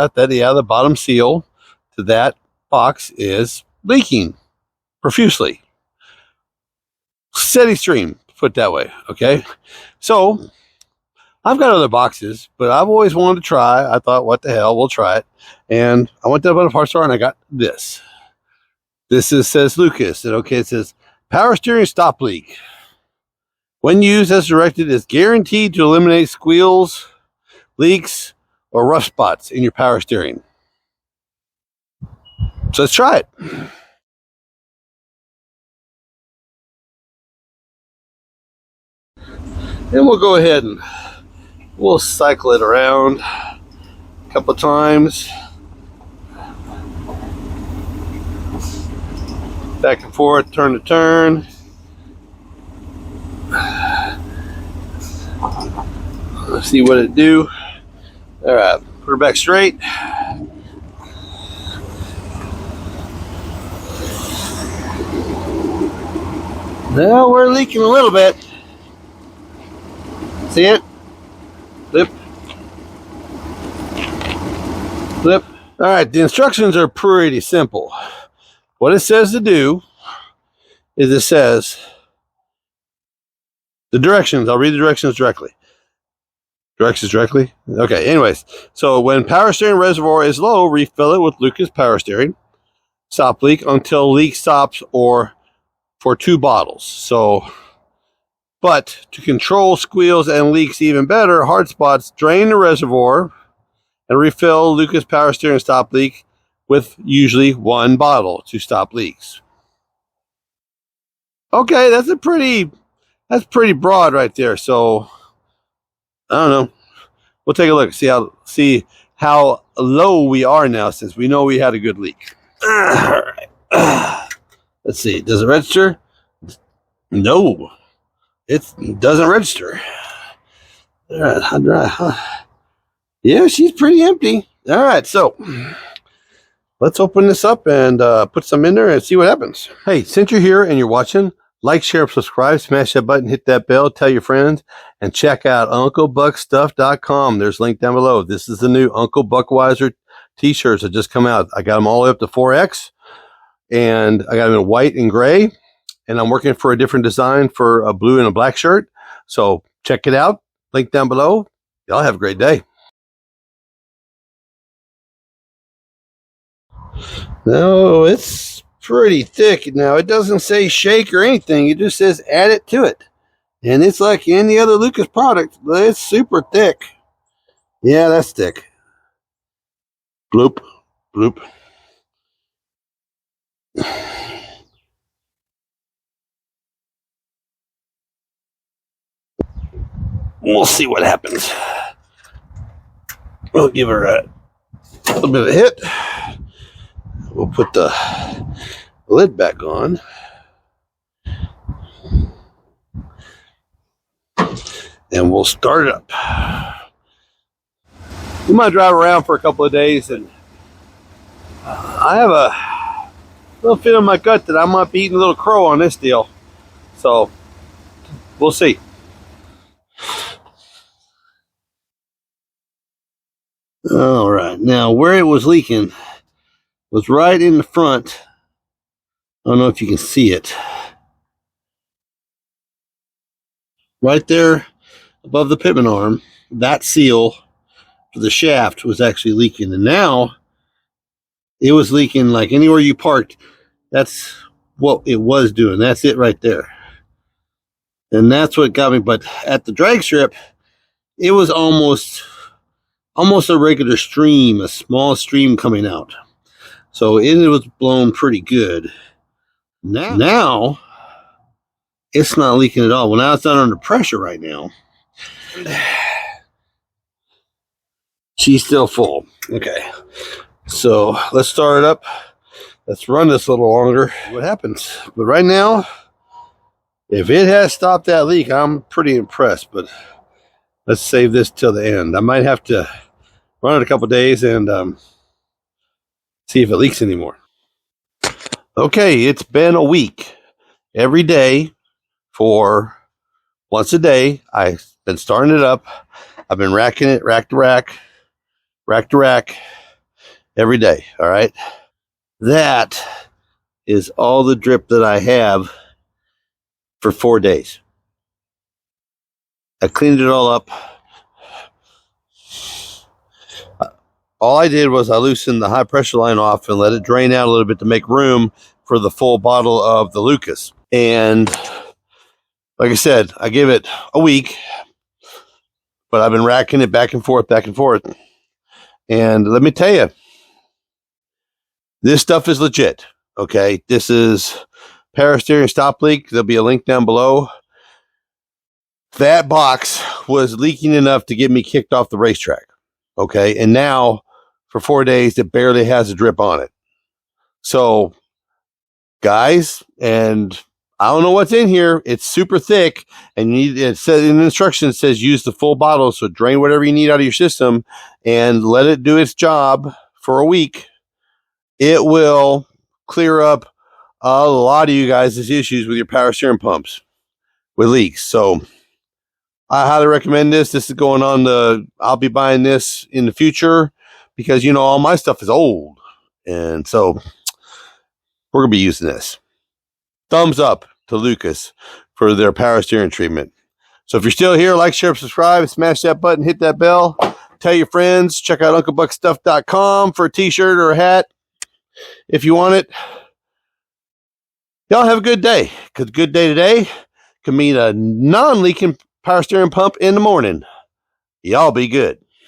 that the bottom seal to that box is leaking profusely. Steady stream, put it that way. Okay, so I've got other boxes, but I've always wanted to try. I thought, what the hell, we'll try it. And I went to the parts store and I got this. This says Lucas, and okay, it says power steering stop leak. When used as directed, is guaranteed to eliminate squeals, leaks, or rough spots in your power steering. So let's try it. And we'll go ahead and we'll cycle it around a couple of times. Back and forth, turn to turn. Let's see what it do. All right, put her back straight. Now we're leaking a little bit. See it? Flip. Flip. All right, the instructions are pretty simple. What it says to do is it says the directions. I'll read the directions directly. Directions directly? Okay, anyways. So when power steering reservoir is low, refill it with Lucas power steering. Stop leak until leak stops or for 2 bottles. So, but to control squeals and leaks even better, hard spots, drain the reservoir and refill Lucas power steering stop leak with usually 1 bottle to stop leaks. Okay, that's pretty broad right there. So I don't know. We'll take a look, see how low we are now since we know we had a good leak. All right. Let's see. Does it register? No, it doesn't register. All right. Yeah, she's pretty empty. All right, so let's open this up and put some in there and see what happens. Hey, since you're here and you're watching, like, share, subscribe, smash that button, hit that bell, tell your friends, and check out UncleBuckStuff.com. There's a link down below. This is the new Uncle Buckweiser t-shirts that just come out. I got them all the way up to 4X, and I got them in white and gray, and I'm working for a different design for a blue and a black shirt. So check it out. Link down below. Y'all have a great day. No, it's pretty thick. Now, it doesn't say shake or anything. It just says add it to it. And it's like any other Lucas product, but it's super thick. Yeah, that's thick. Bloop, bloop. We'll see what happens. We'll give her a little bit of a hit. We'll put the lid back on. And we'll start it up. We might drive around for a couple of days, and I have a little feeling in my gut that I might be eating a little crow on this deal. So we'll see. All right, now where it was leaking was right in the front. I don't know if you can see it. Right there above the pitman arm, that seal for the shaft was actually leaking. And now it was leaking like anywhere you parked. That's what it was doing. That's it right there. And that's what got me. But at the drag strip, it was almost a regular stream, a small stream coming out. So it was blown pretty good. Now it's not leaking at all. Well, now it's not under pressure right now. She's still full. Okay. So let's start it up. Let's run this a little longer. What happens? But right now, if it has stopped that leak, I'm pretty impressed. But let's save this till the end. I might have to run it a couple days and see if it leaks anymore. Okay, it's been a week. Every day for once a day, I've been starting it up. I've been racking it, rack to rack, rack to rack. every day. All right. That is all the drip that I have for 4 days. I cleaned it all up. All I did was I loosened the high pressure line off and let it drain out a little bit to make room for the full bottle of the Lucas. And like I said, I give it a week, but I've been racking it back and forth. And let me tell you, this stuff is legit. Okay. This is power steering stop leak. There'll be a link down below. That box was leaking enough to get me kicked off the racetrack. Okay. And now for 4 days, it barely has a drip on it. So, guys, and I don't know what's in here. It's super thick, and it says in the instructions, it says use the full bottle. So drain whatever you need out of your system and let it do its job for a week. It will clear up a lot of you guys' issues with your power steering pumps with leaks. So I highly recommend this. This is going on I'll be buying this in the future because, all my stuff is old. And so we're going to be using this. Thumbs up to Lucas for their power steering treatment. So if you're still here, like, share, subscribe, smash that button, hit that bell. Tell your friends. Check out UncleBuckStuff.com for a t-shirt or a hat if you want it. Y'all have a good day, because a good day today can mean a non-leaking power steering pump in the morning. Y'all be good.